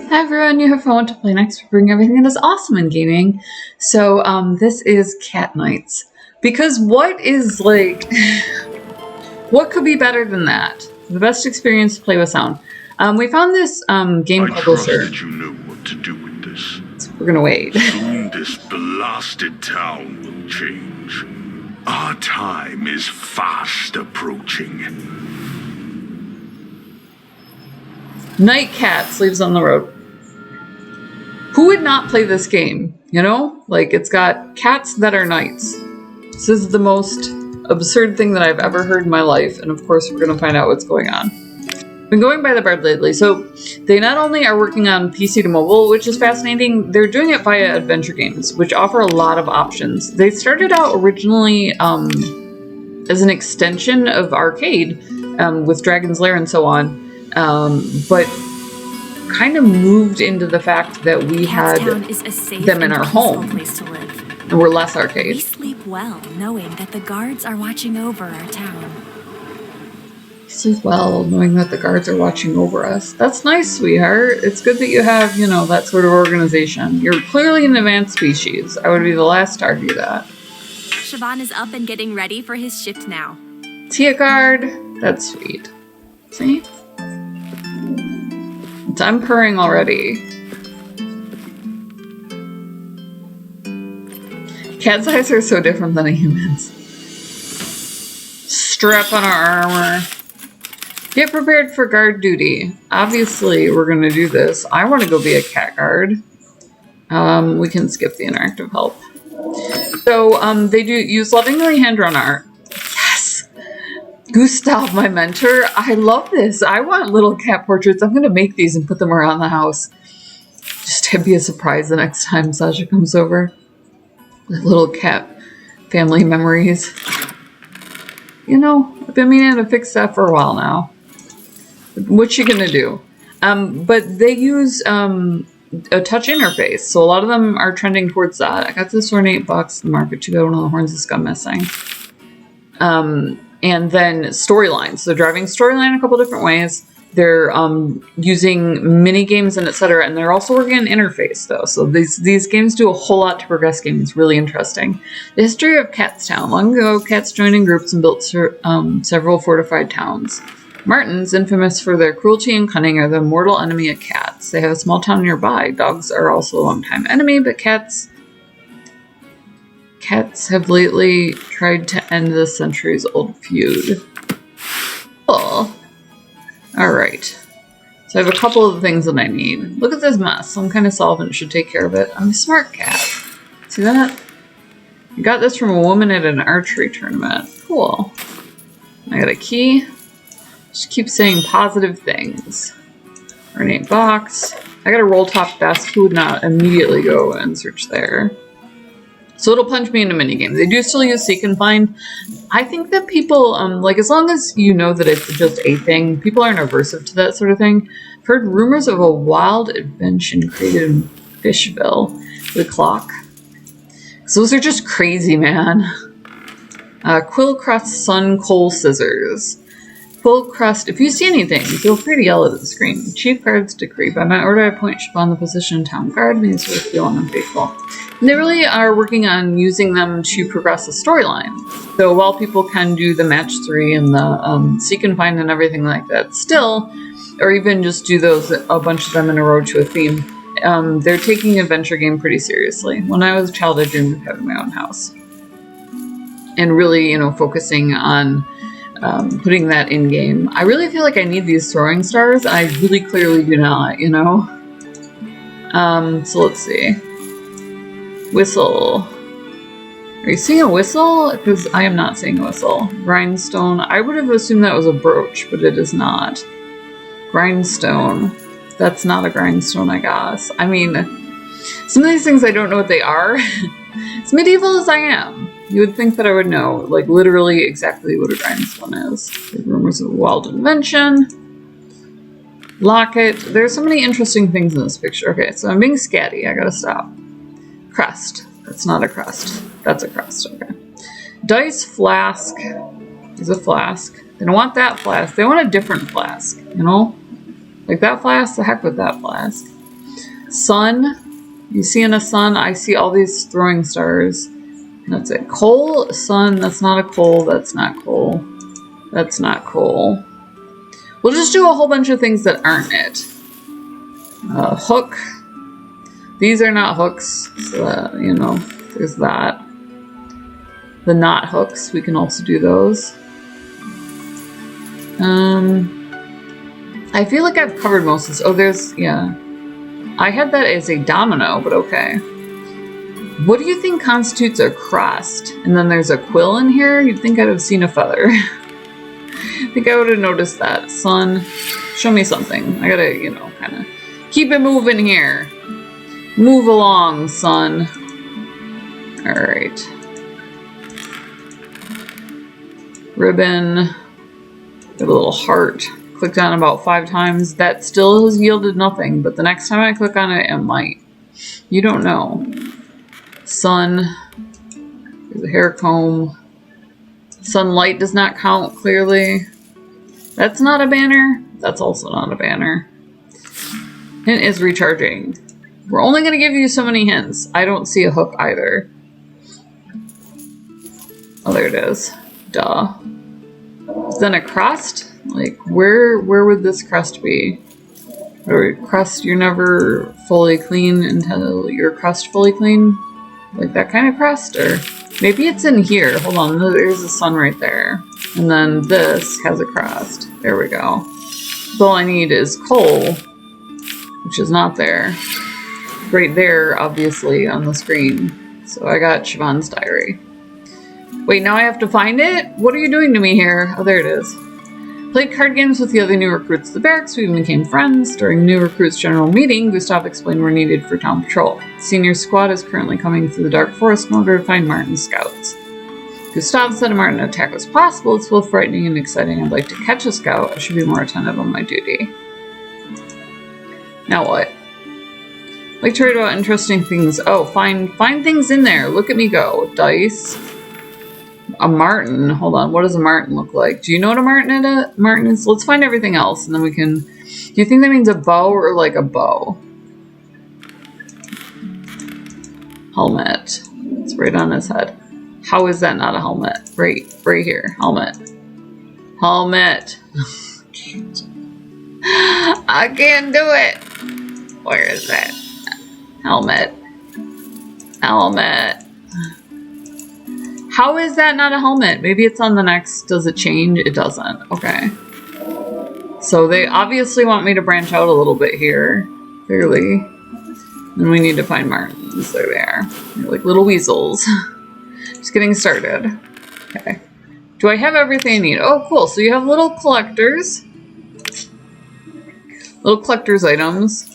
Hi everyone, you have fun to play next. We bring everything that is awesome in gaming. So this is Cat Nights. Because what is like, what could be better than that? The best experience to play with sound. We found this game publisher. I trust that you know what to do with this. So we're gonna wait. Soon this blasted town will change. Our time is fast approaching. Night Cat sleeps on the road. Who would not play this game? You know? Like, it's got cats that are knights. This is the most absurd thing that I've ever heard in my life, and of course we're gonna find out what's going on. Been going by the Bard lately, so they not only are working on PC to mobile, which is fascinating, they're doing it via adventure games, which offer a lot of options. They started out originally as an extension of arcade with Dragon's Lair and so on, but kind of moved into the fact that we had them in our home, and we're less arcade. We sleep well, knowing that the guards are watching over our town. Sleep well, knowing that the guards are watching over us. That's nice, sweetheart. It's good that you have, you know, that sort of organization. You're clearly an advanced species. I would be the last to argue that. Shavan is up and getting ready for his shift now. See a guard? That's sweet. See? I'm purring already. Cat's eyes are so different than a human's. Strap on our armor. Get prepared for guard duty. Obviously, we're going to do this. I want to go be a cat guard. We can skip the interactive help. So, they do use lovingly hand-drawn art. Yes! Gustav, my mentor. I love this. I want little cat portraits. I'm going to make these and put them around the house. Just to be a surprise the next time Sasha comes over. Little cat family memories. You know, I've been meaning to fix that for a while now. What's she gonna do? But they use a touch interface, so a lot of them are trending towards that. I got this for $8 at the market. Too bad one of the horns has gone missing. And then storylines. So they're driving storyline a couple different ways. They're using mini games and etc. And they're also working on interface though. So these games do a whole lot to progress games. It's really interesting. The history of Catstown. Long ago, cats joined in groups and built several fortified towns. Martins, infamous for their cruelty and cunning, are the mortal enemy of cats. They have a small town nearby. Dogs are also a long-time enemy, but cats have lately tried to end the centuries-old feud. Cool. Alright. So I have a couple of things that I need. Look at this mess. Some kind of solvent should take care of it. I'm a smart cat. See that? I got this from a woman at an archery tournament. Cool. I got a key. Just keep saying positive things. Ornate box. I got a roll top desk. Who would not immediately go and search there? So it'll plunge me into minigames. They do still use seek and find. I think that people, like, as long as you know that it's just a thing, people aren't aversive to that sort of thing. I've heard rumors of a wild invention created in Fishville. The clock. So those are just crazy, man. Quill crust sun coal scissors. Quill crust, if you see anything, feel free to yell at the screen. Chief Guard's decree. By my order, I appoint Shavan the position town guard, means we're feeling unfaithful. And they really are working on using them to progress the storyline. So while people can do the match 3 and the seek and find and everything like that, still, or even just do those, a bunch of them in a row to a theme, they're taking adventure game pretty seriously. When I was a child, I dreamed of having my own house. And really, you know, focusing on putting that in game. I really feel like I need these throwing stars. I really clearly do not, you know? So let's see. Whistle. Are you seeing a whistle? Because I am not seeing a whistle. Grindstone. I would have assumed that was a brooch, but it is not. Grindstone. That's not a grindstone, I guess. I mean, some of these things I don't know what they are. As medieval as I am, you would think that I would know, like, literally exactly what a grindstone is. The rumors of a wild invention. Locket. There's so many interesting things in this picture. Okay, so I'm being scatty. I gotta stop. Crest. That's not a crest. That's a crest. Okay. Dice flask is a flask. They don't want that flask. They want a different flask, you know? Like that flask, the heck with that flask. Sun. You seeing a sun? I see all these throwing stars. That's it. Coal, sun. That's not a coal. That's not coal. That's not coal. We'll just do a whole bunch of things that aren't it. Hook. These are not hooks. So that, you know, there's that. The knot hooks. We can also do those. I feel like I've covered most of this. Oh, there's, yeah. I had that as a domino, but okay. What do you think constitutes a crust? And then there's a quill in here? You'd think I'd have seen a feather. I think I would have noticed that. Sun, show me something. I gotta, you know, kind of keep it moving here. Move along, sun. Alright. Ribbon. Got a little heart. Clicked on about 5 times. That still has yielded nothing, but the next time I click on it, it might. You don't know. Sun. There's a hair comb. Sunlight does not count, clearly. That's not a banner. That's also not a banner. Hint is recharging. We're only going to give you so many hints. I don't see a hook either. Oh, there it is. Duh. Then a crust? Like, where would this crust be? Or crust, you're never fully clean until your crust fully clean? Like that kind of crust? Or maybe it's in here. Hold on, there's the sun right there. And then this has a crust. There we go. So all I need is coal, which is not there. Right there, obviously, on the screen. So I got Shavan's diary. Wait, now I have to find it? What are you doing to me here? Oh, there it is. Played card games with the other new recruits at the barracks. We even became friends. During new recruits' general meeting, Gustav explained we're needed for town patrol. The senior squad is currently coming through the dark forest in order to find Martin's scouts. Gustav said a Martin attack was possible. It's both frightening and exciting. I'd like to catch a scout. I should be more attentive on my duty. Now what? Like to read about interesting things. Oh, find things in there. Look at me go. Dice. A martin. Hold on. What does a martin look like? Do you know what a martin is? Let's find everything else, and then we can... Do you think that means a bow or like a bow? Helmet. It's right on his head. How is that not a helmet? Right here. Helmet. Helmet. I can't do it. Where is that? Helmet. Helmet. How is that not a helmet? Maybe it's on the next. Does it change? It doesn't. Okay. So they obviously want me to branch out a little bit here. Clearly. And we need to find martins. There they are. They're like little weasels. Just getting started. Okay. Do I have everything I need? Oh, cool. So you have little collectors. Little collector's items.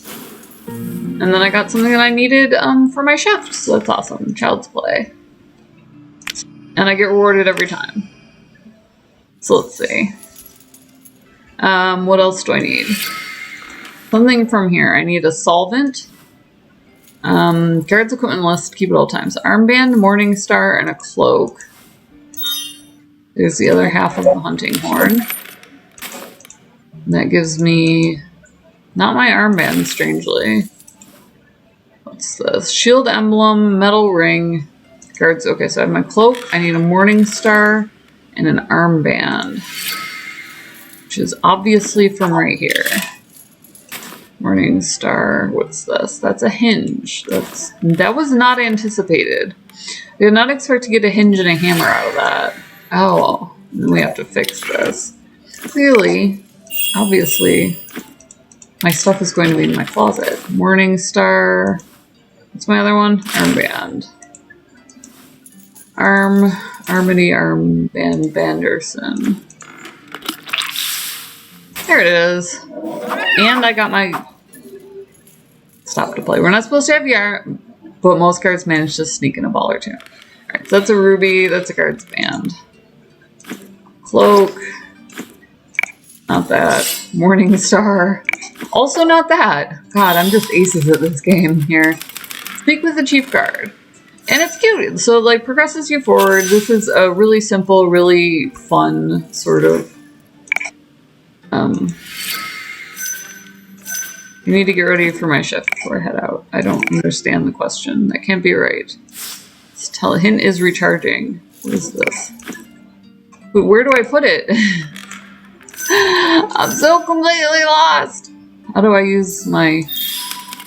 And then I got something that I needed for my shift. So that's awesome. Child's play. And I get rewarded every time. So let's see. What else do I need? Something from here. I need a solvent. Guards equipment list. Keep it all times. Armband, morning star, and a cloak. There's the other half of the hunting horn. And that gives me... Not my armband, strangely. What's this? Shield emblem, metal ring... Guards. Okay, so I have my cloak. I need a morning star and an armband, which is obviously from right here. Morning star. What's this? That's a hinge. That was not anticipated. I did not expect to get a hinge and a hammer out of that. Oh, we have to fix this. Clearly, obviously, my stuff is going to be in my closet. Morning star. What's my other one? Armband. Armity, armband, Banderson. There it is. And I got my stop to play. We're not supposed to have yarn, but most cards manage to sneak in a ball or two. Alright, so that's a ruby, that's a guard's band. Cloak. Not that. Morning star. Also not that. God, I'm just aces at this game here. Speak with the chief guard. And it's cute, so like progresses you forward. This is a really simple, really fun sort of You need to get ready for my shift before I head out. I don't understand the question. That can't be right. Let's tell hint is recharging. What is this? Wait, where do I put it? I'm so completely lost. How do I use my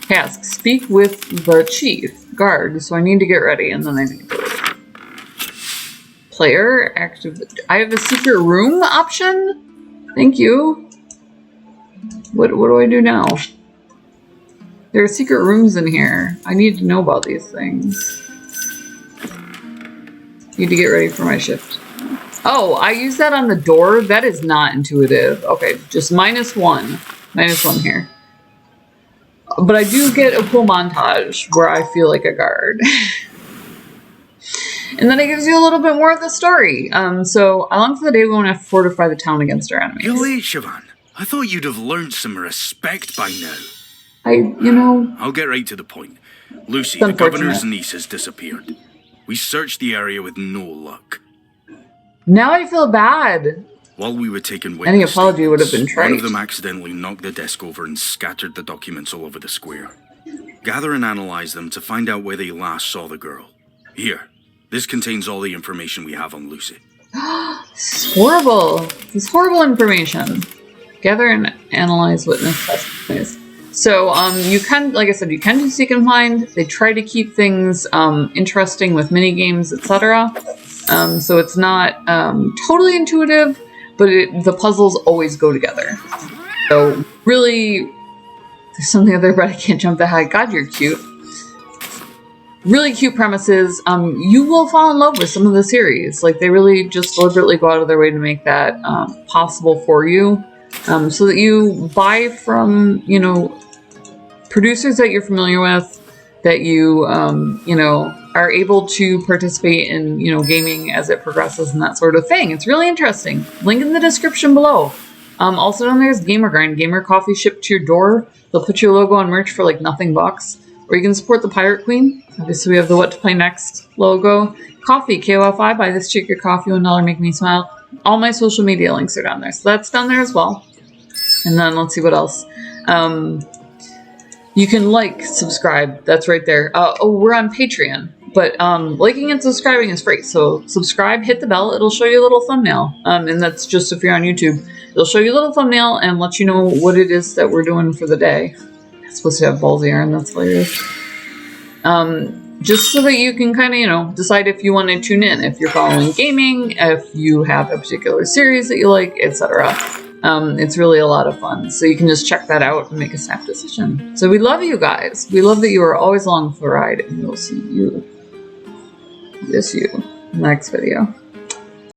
task? Speak with the chief guard. So I need to get ready, and then I need to go. Player active. I have a secret room option. Thank you. What do I do now? There are secret rooms in here. I need to know about these things. Need to get ready for my shift. Oh, I use that on the door? That is not intuitive. Okay, just -1. -1 here. But I do get a cool montage where I feel like a guard. And then it gives you a little bit more of the story. So I long for the day we want to fortify the town against our enemies. You're late, Shavan. I thought you'd have learned some respect by now. I'll get right to the point. Lucy, the governor's niece, has disappeared. We searched the area with no luck. Now I feel bad. While we were taking witness any apology would have been trite. One of them accidentally knocked the desk over and scattered the documents all over the square. Gather and analyze them to find out where they last saw the girl. Here, this contains all the information we have on Lucy. This is horrible. This is horrible information. Gather and analyze witness testimonies. So, you can, like I said, you can do seek and find. They try to keep things interesting with mini games, etc. So it's not totally intuitive, but the puzzles always go together. So really, there's something other, but I can't jump that high. God, you're cute. Really cute premises. You will fall in love with some of the series. Like, they really just deliberately go out of their way to make that possible for you. So that you buy from, producers that you're familiar with, that you, are able to participate in, gaming as it progresses and that sort of thing. It's really interesting. Link in the description below. Also down there is Gamer Grind. Gamer coffee shipped to your door. They'll put your logo on merch for like nothing bucks. Or you can support the Pirate Queen. Obviously we have the What to Play Next logo. Coffee, KOFI, buy this chick your coffee, $1, make me smile. All my social media links are down there. So that's down there as well. And then let's see what else. You can like, subscribe. That's right there. We're on Patreon. But liking and subscribing is free. So subscribe, hit the bell. It'll show you a little thumbnail. And that's just if you're on YouTube. It'll show you a little thumbnail and let you know what it is that we're doing for the day. It's supposed to have ballsy iron. That's hilarious. Just so that you can kind of, decide if you want to tune in. If you're following gaming, if you have a particular series that you like, etc. It's really a lot of fun. So you can just check that out and make a snap decision. So we love you guys. We love that you are always along for the ride. And we'll see you in the next video.